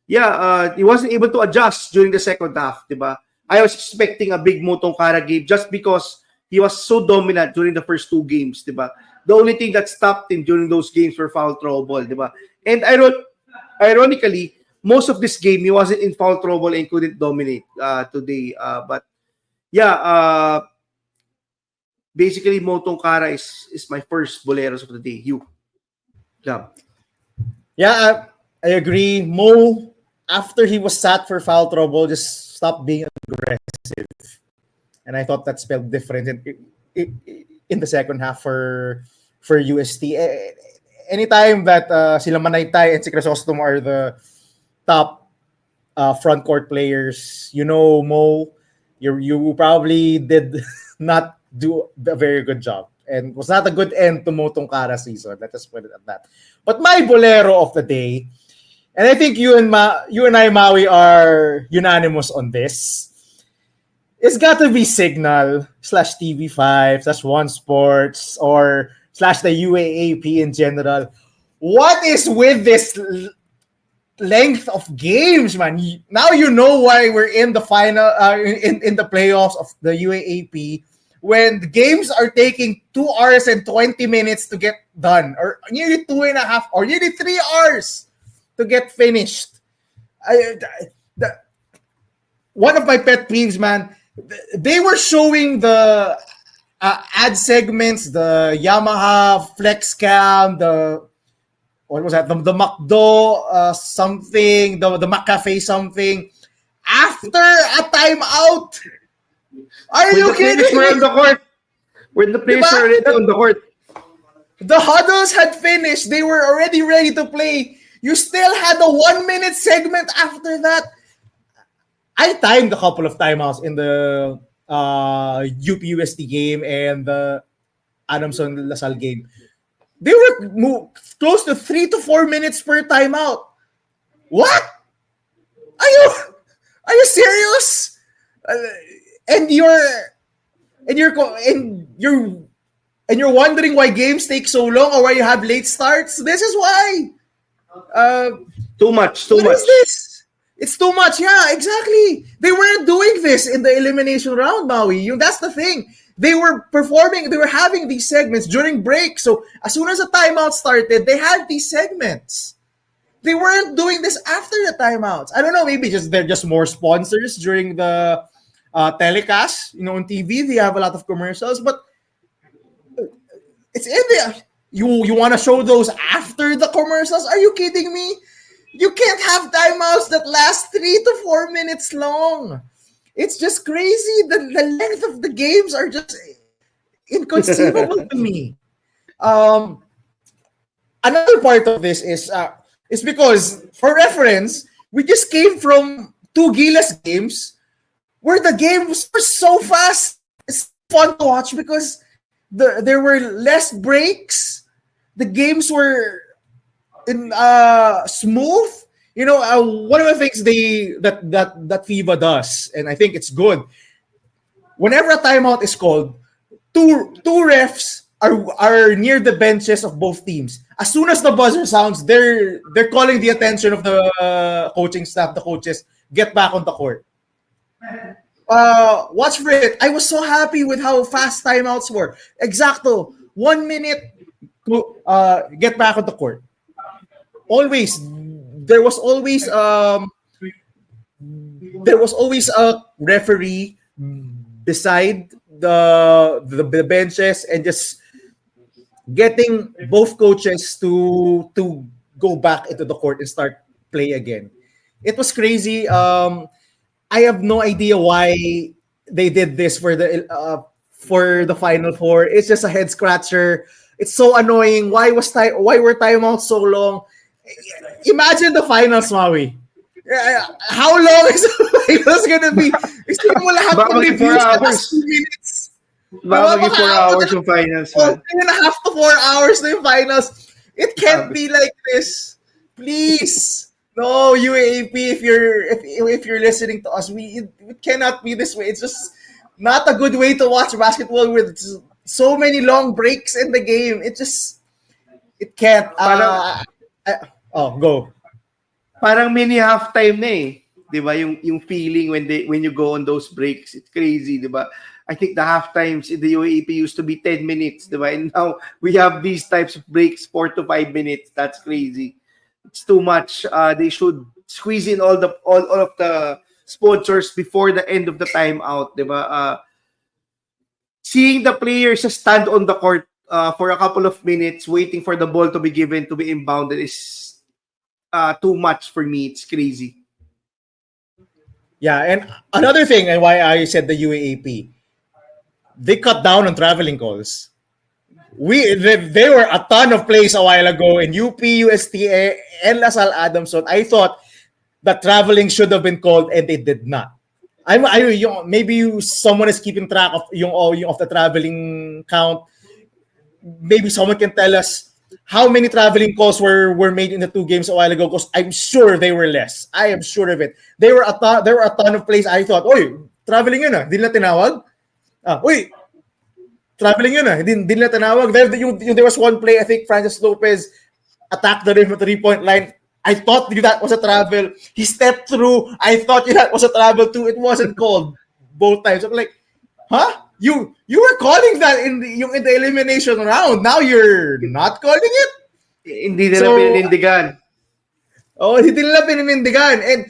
Speaker 2: he wasn't able to adjust during the second half, diba? I was expecting a big Motong Kara game just because he was so dominant during the first two games, diba? The only thing that stopped him during those games were foul trouble, diba? And ironically, most of this game he wasn't in foul trouble and couldn't dominate today. But yeah, basically Motong Kara is my first Boleros of the day.
Speaker 1: Yeah, I agree. Mo, after he was sat for foul trouble, just stopped being aggressive. And I thought that spelled different in the second half for UST. Anytime that sila Manaytay and si Crisostom are the top front court players, Mo, you probably did not do a very good job. And was not a good end to Motong Kara season. Let us put it at that. But my Bolero of the day, and I think you and I, Maui, are unanimous on this. It's got to be Signal /TV5 /One Sports or / the UAAP in general. What is with this length of games, man? Now you know why we're in the final, in the playoffs of the UAAP, when the games are taking 2 hours and 20 minutes to get done, or nearly 2.5 or nearly 3 hours to get finished. One of my pet peeves, man, they were showing the ad segments, the Yamaha Flex Cam, what was that? The McDo something, the McCafe something, after a timeout. Are you kidding me?
Speaker 2: On the court. When the players were already on the court.
Speaker 1: The huddles had finished. They were already ready to play. You still had a 1-minute segment after that. I timed a couple of timeouts in the UP-UST game and the Adamson-Lasal game. They were close to 3 to 4 minutes per timeout. What? Are you serious? And you're wondering why games take so long or why you have late starts. This is why.
Speaker 2: Too much.
Speaker 1: What is this? It's too much. Yeah, exactly. They weren't doing this in the elimination round, Maui. That's the thing. They were performing. They were having these segments during break. So as soon as the timeout started, they had these segments. They weren't doing this after the timeouts. I don't know. Maybe they're just more sponsors during the telecast. On TV they have a lot of commercials, but it's in there. You want to show those after the commercials? Are you kidding me? You can't have timeouts that last 3 to 4 minutes long. It's just crazy. The length of the games are just inconceivable to me. Another part of this is because, for reference, we just came from 2 Gilas games where the games were so fast. It's fun to watch because there were less breaks. The games were smooth. One of the things that FIBA does, and I think it's good, whenever a timeout is called, two refs are near the benches of both teams. As soon as the buzzer sounds, they're calling the attention of the coaching staff, the coaches, get back on the court. Watch for it. I was so happy with how fast timeouts were. Exacto. 1 minute to get back on the court. Always. There was always a referee beside the benches and just getting both coaches to go back into the court and start play again. It was crazy. I have no idea why they did this for the Final Four. It's just a head scratcher. It's so annoying. Why were timeouts so long? Imagine the finals, Maui. How long is the finals gonna be? Isipin mo lahat
Speaker 2: Baka
Speaker 1: ng
Speaker 2: maging 4
Speaker 1: reviews
Speaker 2: hours.
Speaker 1: last 2 minutes.
Speaker 2: Baka maging 4 hours yung finals, man.
Speaker 1: 3.5 to 4 hours na yung finals. It can't be like this. Please. No, UAAP, if you're listening to us, it cannot be this way. It's just not a good way to watch basketball with so many long breaks in the game. It can't. Go.
Speaker 2: Parang mini halftime na eh. 'Di ba? Yung feeling when you go on those breaks, it's crazy, 'di ba? I think the half times in the UAAP used to be 10 minutes, 'di ba? And now we have these types of breaks 4 to 5 minutes. That's crazy. It's too much. They should squeeze in all of the sponsors before the end of the timeout, 'di ba? Seeing the players just stand on the court for a couple of minutes waiting for the ball to be given, to be inbounded is too much for me. It's crazy.
Speaker 1: Yeah, and another thing, and why I said the UAAP, they cut down on traveling calls. There were a ton of plays a while ago in UP, USTA, and LaSalle Adamson. I thought that traveling should have been called, and they did not. Maybe someone is keeping track of yung of the traveling count. Maybe someone can tell us how many traveling calls were made in the 2 games a while ago, because I'm sure they were less. I am sure of it. There were a ton of plays I thought, traveling yun di nila tinawag? Traveling yun di nila tinawag. There was one play, I think Francis Lopez attacked the rim at the 3-point line. I thought that was a travel. He stepped through. I thought that was a travel too. It wasn't called both times. I'm like, huh? You were calling that in the elimination round. Now you're not calling it?
Speaker 2: Hindi nila pininindigan.
Speaker 1: Hindi nila pininindigan. And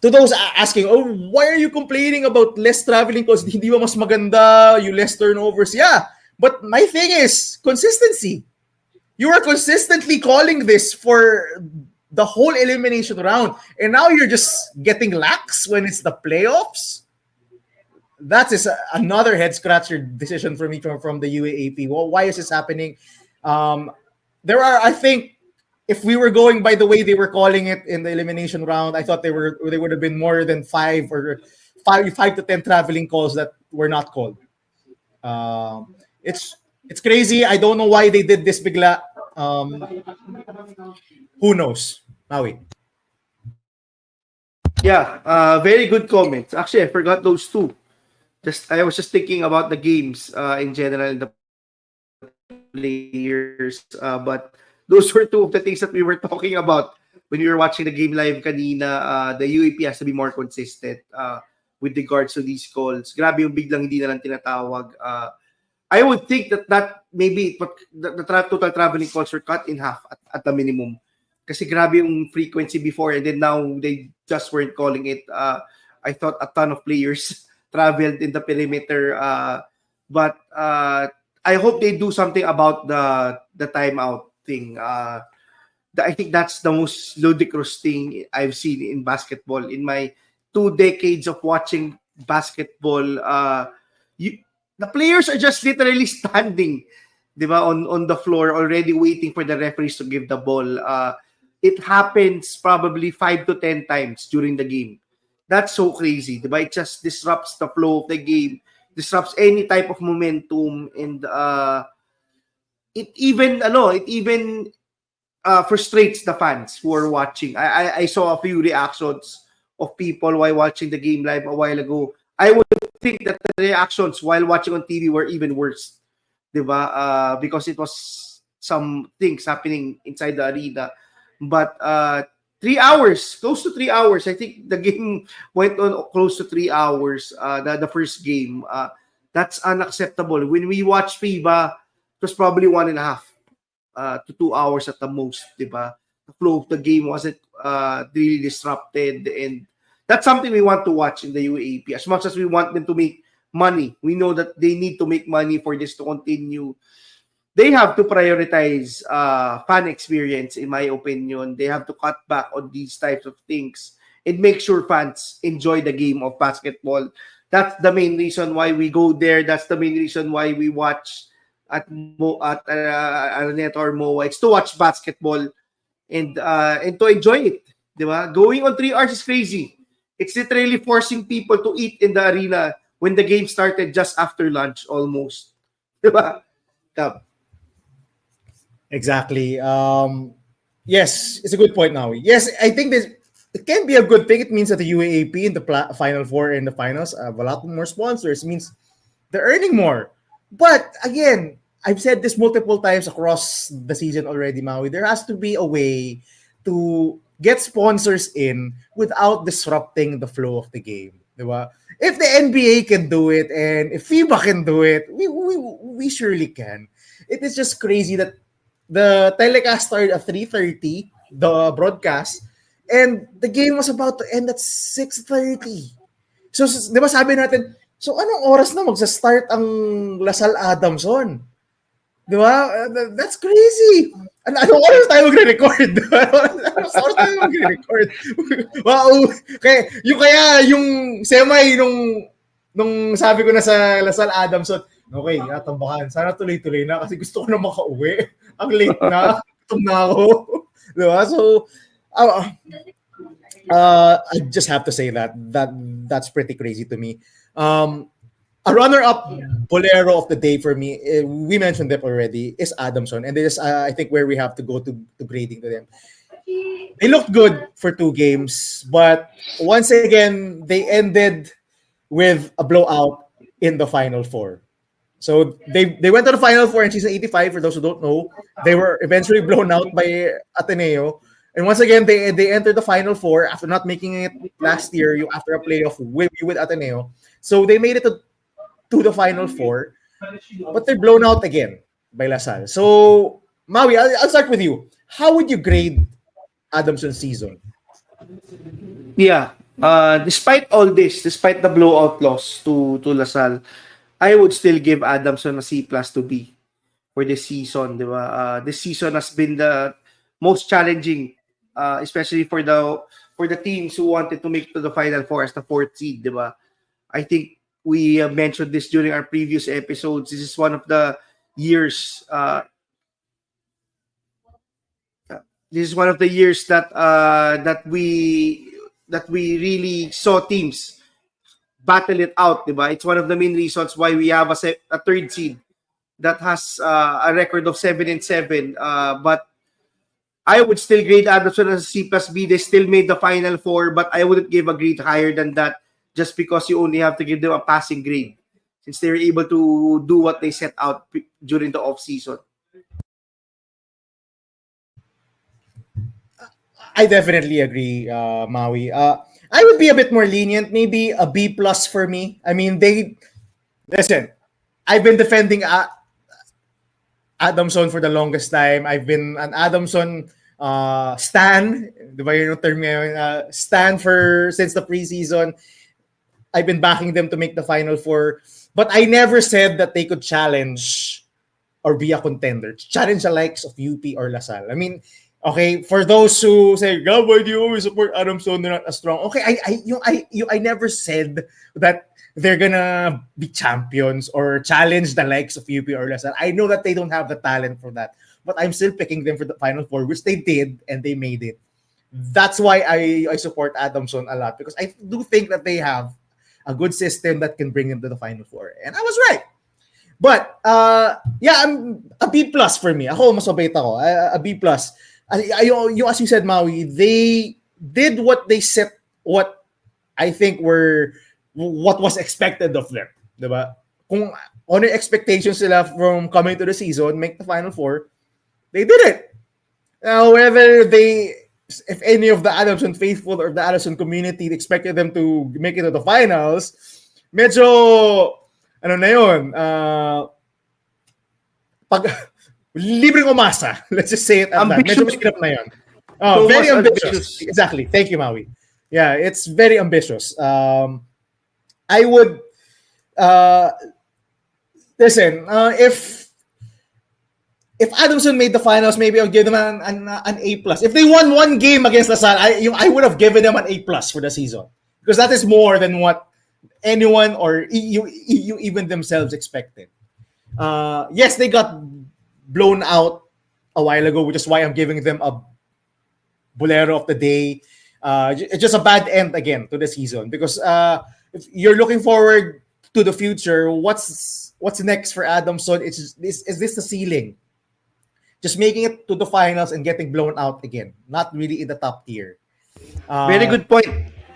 Speaker 1: to those asking, why are you complaining about less traveling calls? Hindi ba mas maganda yung less turnovers? Yeah. But my thing is consistency. You are consistently calling this for the whole elimination round. And now you're just getting lax when it's the playoffs? That is another head-scratcher decision for me from the UAAP. Well, why is this happening? I think, if we were going by the way they were calling it in the elimination round, I thought they would have been more than 5 to 10 traveling calls that were not called. It's crazy. I don't know why they did this bigla. Who knows? Maui.
Speaker 2: Yeah, very good comments. Actually, I forgot those 2. I was just thinking about the games in general and the players, but those were 2 of the things that we were talking about when we were watching the game live kanina. The UAP has to be more consistent with regards to these calls. Grabe yung biglang hindi na lang tinatawag. I would think that maybe the total traveling calls were cut in half at the minimum. Kasi grabe yung frequency before, and then now they just weren't calling it. I thought a ton of players traveled in the perimeter, but I hope they do something about the timeout thing. I think that's the most ludicrous thing I've seen in basketball. In my 2 decades of watching basketball, the players are just literally standing, diba, on the floor already waiting for the referees to give the ball. It happens probably 5 to 10 times during the game. That's so crazy, diba? It just disrupts the flow of the game, disrupts any type of momentum, and it even frustrates the fans who are watching. I saw a few reactions of people while watching the game live a while ago. I would think that the reactions while watching on TV were even worse, diba? Because it was some things happening inside the arena. But 3 hours, close to 3 hours. I think the game went on close to 3 hours. The first game, that's unacceptable. When we watch FIBA, it was probably 1.5 to 2 hours at the most, diba? The flow of the game wasn't really disrupted, and that's something we want to watch in the UAAP. As much as we want them to make money, we know that they need to make money for this to continue. They have to prioritize fan experience, in my opinion. They have to cut back on these types of things and make sure fans enjoy the game of basketball. That's the main reason why we go there. That's the main reason why we watch at Araneta or MOA. It's to watch basketball and to enjoy it. Diba? Going on 3 hours is crazy. It's literally forcing people to eat in the arena when the game started just after lunch almost. Diba?
Speaker 1: Exactly. Yes, it's a good point now. Yes, I think this it can be a good thing. It means that the UAAP in the Final Four and the finals have a lot more sponsors. It means they're earning more. But again, I've said this multiple times across the season already, Maui. There has to be a way to get sponsors in without disrupting the flow of the game. Diba? If the NBA can do it and if FIBA can do it, we surely can. It is just crazy that the telecast started at 3:30, the broadcast, and the game was about to end at 6:30. So, di ba sabi natin, so anong oras na magsa-start ang Lasal Adamson? Di ba? That's crazy. Anong oras tayo magre-record? Anong oras tayo magre-record? Wow. Yung semi nung sabi ko na sa Lasal Adamson, okay, tambakan. Sana tuloy-tuloy na kasi gusto ko na makauwi. Ang late na. Gutom na ako. Diba? So, I just have to say that's pretty crazy to me. A runner-up bolero of the day for me, we mentioned them already, is Adamson. And this is, I think, where we have to go to grading to them. They looked good for 2 games, but once again, they ended with a blowout in the Final Four. So they went to the Final Four in season 85. For those who don't know, they were eventually blown out by Ateneo. And once again, they entered the Final Four after not making it last year after a playoff with Ateneo. So they made it to the Final Four, but they're blown out again by LaSalle. So, Maui, I'll start with you. How would you grade Adamson's season?
Speaker 2: Yeah. Despite all this, despite the blowout loss to LaSalle, I would still give Adamson a C+ to B for this season. Diba? This season has been the most challenging, especially for the teams who wanted to make to the Final Four as the 4th seed. Diba? I think we mentioned this during our previous episodes. This is one of the years. This is one of the years that we really saw teams battle it out, diba? It's one of the main reasons why we have a 3rd seed that has a record of 7-7. But I would still grade Adamson as a C+ B. They still made the Final Four, but I wouldn't give a grade higher than that just because you only have to give them a passing grade since they were able to do what they set out during the off-season.
Speaker 1: I definitely agree, Maui. I would be a bit more lenient, maybe a B+ for me. I mean, listen, I've been defending Adamson for the longest time. I've been an Adamson stan, diba yung term ngayon, stan since the preseason. I've been backing them to make the Final Four, but I never said that they could challenge or be a contender, challenge the likes of UP or LaSalle. I mean, okay, for those who say, "God, why do you always support Adamson? They're not as strong." Okay, I never said that they're gonna be champions or challenge the likes of UP or LaSalle. I know that they don't have the talent for that, but I'm still picking them for the Final Four, which they did, and they made it. That's why I support Adamson a lot, because I do think that they have a good system that can bring them to the Final Four, and I was right. But yeah, I'm a B+ for me. Ako mas mabait ako. A B+. As you said, Maui, they did what they set, what I think what was expected of them, diba? Kung ano expectations sila from coming to the season, make the Final Four, they did it. Now, whether if any of the Adamson faithful or the Adamson community expected them to make it to the finals, medyo, ano na yun, libreng umasa. Let's just say it at that. Medyo mahirap na yun. Very ambitious. Exactly. Thank you, Maui. Yeah, it's very ambitious. I would listen. If Adamson made the finals, maybe I'll give them an A+. If they won one game against LaSalle, I would have given them an A+ for the season, because that is more than what anyone or you even themselves expected. Yes, they got blown out a while ago, which is why I'm giving them a Bolero of the day. It's just a bad end again to the season because if you're looking forward to the future, what's next for Adamson? Is this the ceiling? Just making it to the finals and getting blown out again. Not really in the top tier.
Speaker 2: Very good point.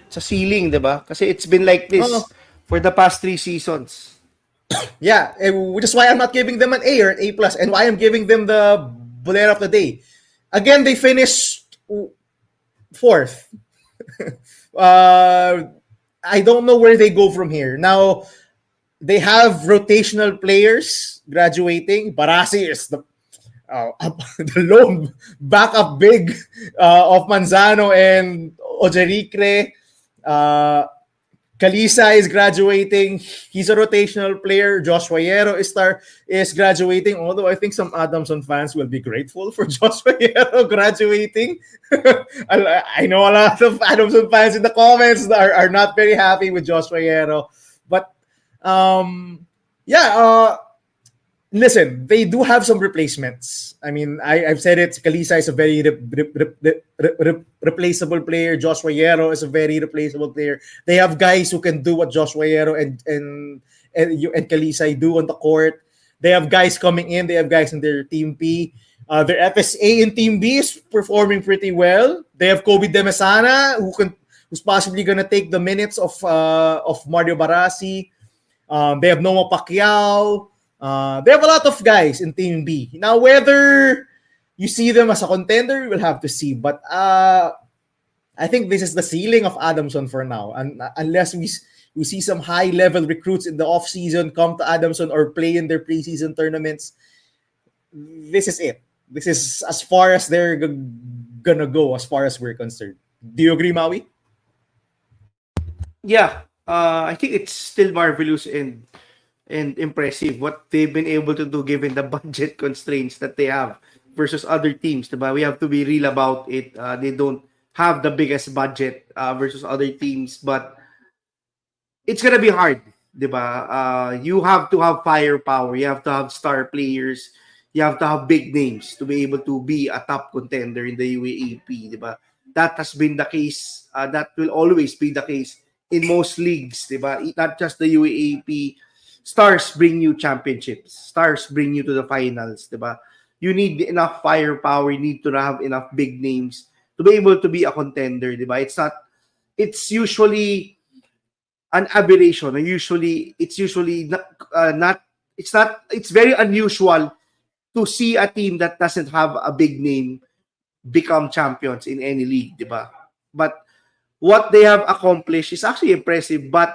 Speaker 2: Sa ceiling, di ba? Kasi it's been like this
Speaker 1: Oh,
Speaker 2: for the past 3 seasons.
Speaker 1: yeah, which is why I'm not giving them an A or an A plus, and why I'm giving them the Bolero of the day. Again, they finished fourth. I don't know where they go from here. Now, they have rotational players graduating. Barasi is the lone backup big of Manzano and Ojericre. Kalisa is graduating. He's a rotational player. Joshua Yero is graduating. Although I think some Adamson fans will be grateful for Joshua Yero graduating. I know a lot of Adamson fans in the comments are not very happy with Joshua Yero. But listen, they do have some replacements. I mean, I've said it. Kalisa is a very replaceable player. Joshua Yero is a very replaceable player. They have guys who can do what Joshua Yero and Kalisa do on the court. They have guys coming in. They have guys in their Team P. Their FSA in Team B is performing pretty well. They have Kobe Demesana, who's possibly gonna take the minutes of Mario Barasi. They have Noah Pacquiao. They have a lot of guys in Team B. Now, whether you see them as a contender, we'll have to see. But I think this is the ceiling of Adamson for now. And unless we see some high-level recruits in the off-season come to Adamson or play in their preseason tournaments, this is it. This is as far as they're gonna go, as far as we're concerned. Do you agree, Maui?
Speaker 2: Yeah, I think it's still marvelous and impressive what they've been able to do given the budget constraints that they have versus other teams. Diba? We have to be real about it. They don't have the biggest budget versus other teams, but it's gonna be hard. Diba? You have to have firepower. You have to have star players. You have to have big names to be able to be a top contender in the UAAP. Diba? That has been the case. That will always be the case in most leagues. Diba? Not just the UAAP. Stars bring you championships. Stars bring you to the finals, diba? You need enough firepower. You need to have enough big names to be able to be a contender, diba? It's usually an aberration. It's very unusual to see a team that doesn't have a big name become champions in any league, diba? But what they have accomplished is actually impressive, but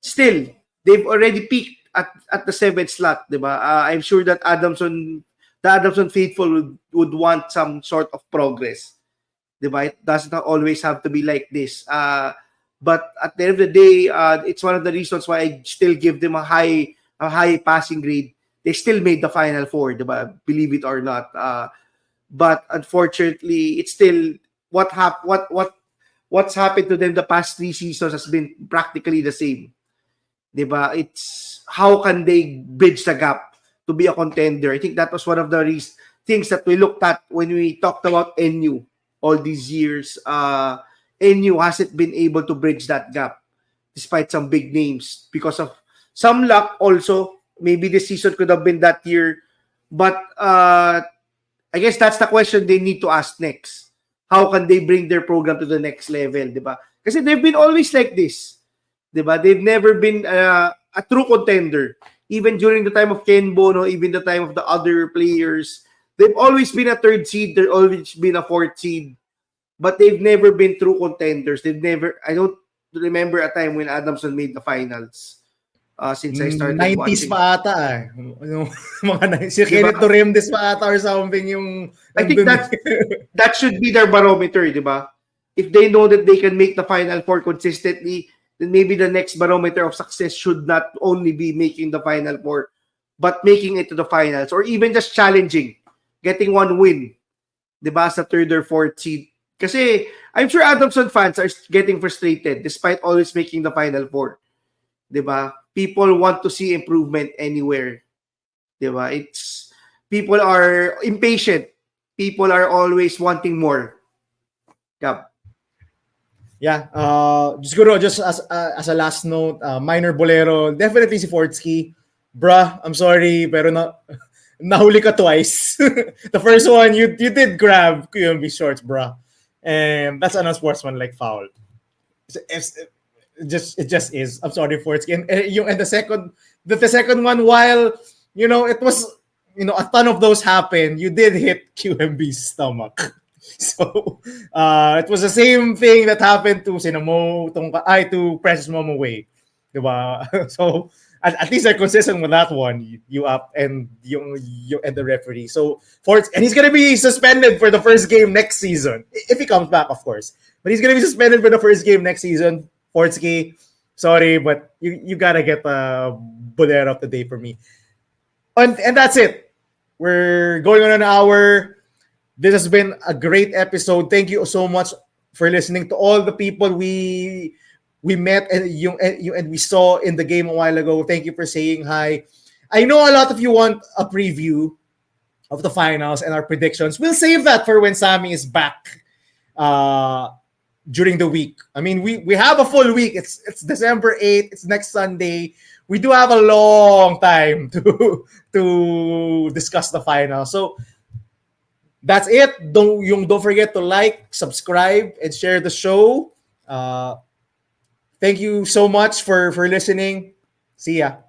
Speaker 2: still, they've already peaked at the 7th slot, diba? I'm sure that the Adamson faithful would want some sort of progress, diba? It doesn't always have to be like this. But at the end of the day, it's one of the reasons why I still give them a high passing grade. They still made the Final Four, diba? Believe it or not. But unfortunately, it's still what's happened to them the past 3 seasons has been practically the same. Diba? It's how can they bridge the gap to be a contender. I think that was one of the things that we looked at when we talked about NU all these years. NU hasn't been able to bridge that gap despite some big names because of some luck also. Maybe this season could have been that year. But I guess that's the question they need to ask next. How can they bring their program to the next level, diba? Kasi they've been always like this. Diba? They've never been a true contender. Even during the time of Ken Bono, even the time of the other players, they've always been a 3rd seed. They've always been a 4th seed. But they've never been true contenders. I don't remember a time when Adamson made the finals since I started
Speaker 1: 90s
Speaker 2: watching.
Speaker 1: pa ata si
Speaker 2: Diba?
Speaker 1: Kenneth Torremdes pa ata or something yung
Speaker 2: I think that should be their barometer, diba? If they know that they can make the Final Four consistently, then maybe the next barometer of success should not only be making the Final Four, but making it to the finals or even just challenging, getting one win, diba, sa 3rd or 4th seed. Kasi I'm sure Adamson fans are getting frustrated despite always making the Final Four. 'di ba? People want to see improvement anywhere. 'Di ba? It's people are impatient. People are always wanting more. Yep.
Speaker 1: Yeah, siguro just as a last note, minor bolero, definitely si Fortsky. Bruh, I'm sorry, pero nahuli ka twice. The first one, you did grab QMB shorts, bruh. And that's an unsportsmanlike foul. It just is. I'm sorry, Fortsky. And the second one, while it was a ton of those happened, you did hit QMB's stomach. So it was the same thing that happened to to Precious Momo Way. Diba? So at least they're consistent with that one. You up and you and the referee. So and he's gonna be suspended for the first game next season. If he comes back, of course. But he's gonna be suspended for the first game next season. Fortsky, sorry, but you gotta get a bolero of the day for me. And that's it. We're going on an hour. This has been a great episode. Thank you so much for listening to all the people we met and we saw in the game a while ago. Thank you for saying hi. I know a lot of you want a preview of the finals and our predictions. We'll save that for when Sammy is back during the week. I mean, we have a full week. It's December 8th. It's next Sunday. We do have a long time to discuss the final. So that's it. Don't forget to like, subscribe, and share the show. Thank you so much for listening. See ya.